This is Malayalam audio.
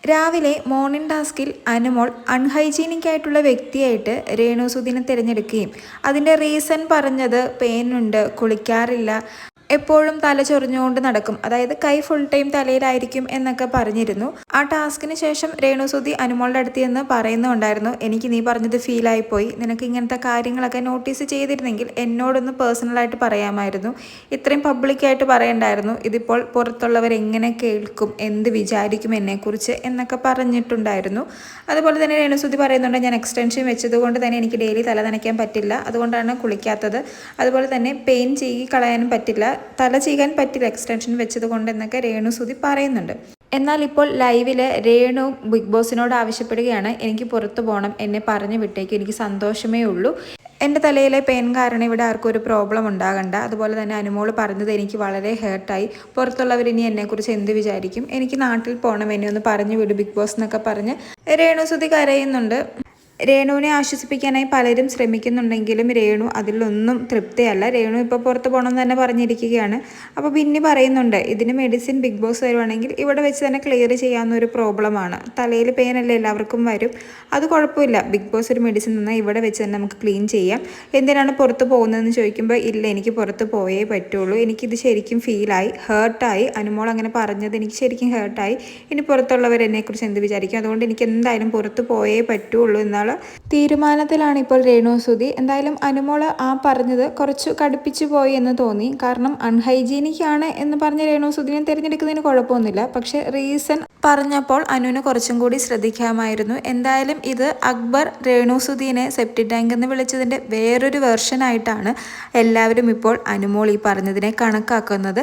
രാവിലെ മോർണിംഗ് ടാസ്കിൽ അനുമോൾ അൺഹൈജീനിക് ആയിട്ടുള്ള വ്യക്തിയായിട്ട് രേണുസുധിനെ തിരഞ്ഞെടുക്കുകയും അതിൻ്റെ റീസൺ പറഞ്ഞത് പെയിനുണ്ട്, കുളിക്കാറില്ല, എപ്പോഴും തല ചൊറിഞ്ഞുകൊണ്ട് നടക്കും, അതായത് കൈ ഫുൾ ടൈം തലയിലായിരിക്കും എന്നൊക്കെ പറഞ്ഞിരുന്നു. ആ ടാസ്കിന് ശേഷം രേണുസുധി അനുമോളുടെ അടുത്ത് എന്ന് പറയുന്നുണ്ടായിരുന്നു, എനിക്ക് നീ പറഞ്ഞത് ഫീലായിപ്പോയി, നിനക്ക് ഇങ്ങനത്തെ കാര്യങ്ങളൊക്കെ നോട്ടീസ് ചെയ്തിരുന്നെങ്കിൽ എന്നോടൊന്ന് പേഴ്സണലായിട്ട് പറയാമായിരുന്നു, ഇത്രയും പബ്ലിക്കായിട്ട് പറയണ്ടായിരുന്നു, ഇതിപ്പോൾ പുറത്തുള്ളവർ എങ്ങനെ കേൾക്കും, എന്ത് വിചാരിക്കും എന്നെക്കുറിച്ച് എന്നൊക്കെ പറഞ്ഞിട്ടുണ്ടായിരുന്നു. അതുപോലെ തന്നെ രേണുസുധി പറയുന്നുണ്ട്, ഞാൻ എക്സ്റ്റൻഷൻ വെച്ചതുകൊണ്ട് തന്നെ എനിക്ക് ഡെയിലി തല നനയ്ക്കാൻ പറ്റില്ല, അതുകൊണ്ടാണ് കുളിക്കാത്തത്, അതുപോലെ തന്നെ പെയിൻ ചെയ്യി കളയാനും പറ്റില്ല, തല ചെയ്യാൻ പറ്റില്ല എക്സ്റ്റൻഷൻ വെച്ചത് കൊണ്ട് എന്നൊക്കെ രേണുസുധി പറയുന്നുണ്ട്. എന്നാൽ ഇപ്പോൾ ലൈവില് രേണു ബിഗ് ബോസിനോട് ആവശ്യപ്പെടുകയാണ്, എനിക്ക് പുറത്തു പോകണം, എന്നെ പറഞ്ഞു വിട്ടേക്ക്, എനിക്ക് സന്തോഷമേ ഉള്ളൂ, എൻ്റെ തലയിലെ പെയിൻ കാരണം ഇവിടെ ആർക്കും ഒരു പ്രോബ്ലം ഉണ്ടാകണ്ട. അതുപോലെ തന്നെ അനുമോള് പറഞ്ഞത് എനിക്ക് വളരെ ഹേർട്ടായി, പുറത്തുള്ളവർ ഇനി എന്നെക്കുറിച്ച് എന്ത് വിചാരിക്കും, എനിക്ക് നാട്ടിൽ പോകണം, എന്നെ ഒന്ന് പറഞ്ഞു വിടും ബിഗ് ബോസ് എന്നൊക്കെ പറഞ്ഞ് രേണുസുധി കരയുന്നുണ്ട്. രേണുവിനെ ആശ്വസിപ്പിക്കാനായി പലരും ശ്രമിക്കുന്നുണ്ടെങ്കിലും രേണു അതിലൊന്നും തൃപ്തിയല്ല. രേണു ഇപ്പോൾ പുറത്ത് പോകണമെന്ന് തന്നെ പറഞ്ഞിരിക്കുകയാണ്. അപ്പോൾ പിന്നെ പറയുന്നുണ്ട്, ഇതിന് മെഡിസിൻ ബിഗ് ബോസ് തരുവാണെങ്കിൽ ഇവിടെ വെച്ച് തന്നെ ക്ലിയർ ചെയ്യാവുന്ന ഒരു പ്രോബ്ലമാണ്, തലയിൽ പെയിനല്ലേ എല്ലാവർക്കും വരും, അത് കുഴപ്പമില്ല, ബിഗ് ബോസ് ഒരു മെഡിസിൻ തന്നാൽ ഇവിടെ വെച്ച് തന്നെ നമുക്ക് ക്ലീൻ ചെയ്യാം, എന്തിനാണ് പുറത്ത് പോകുന്നതെന്ന് ചോദിക്കുമ്പോൾ ഇല്ല, എനിക്ക് പുറത്ത് പോയേ പറ്റുള്ളൂ, എനിക്കിത് ശരിക്കും ഫീലായി, ഹേർട്ടായി, അനുമോൾ അങ്ങനെ പറഞ്ഞത് എനിക്ക് ശരിക്കും ഹേർട്ടായി, ഇനി പുറത്തുള്ളവർ എന്നെക്കുറിച്ച് എന്ത് വിചാരിക്കും, അതുകൊണ്ട് എനിക്ക് എന്തായാലും പുറത്ത് പോയേ പറ്റുള്ളൂ എന്നുള്ള തീരുമാനത്തിലാണ് ഇപ്പോൾ രേണുസുധി. എന്തായാലും അനുമോള് ആ പറഞ്ഞത് കുറച്ച് കടുപ്പിച്ചു പോയി എന്ന് തോന്നി. കാരണം അൺഹൈജീനിക് ആണ് എന്ന് പറഞ്ഞ് രേണുസുധിനെ തിരഞ്ഞെടുക്കുന്നതിന് കുഴപ്പമൊന്നുമില്ല, പക്ഷെ റീസൺ പറഞ്ഞപ്പോൾ അനുവിന് കുറച്ചും കൂടി ശ്രദ്ധിക്കാമായിരുന്നു. എന്തായാലും ഇത് അക്ബർ രേണുസുധീനെ സെപ്റ്റി ടാങ്ക് എന്ന് വിളിച്ചതിൻ്റെ വേറൊരു വെർഷനായിട്ടാണ് എല്ലാവരും ഇപ്പോൾ അനുമോൾ ഈ പറഞ്ഞതിനെ കണക്കാക്കുന്നത്.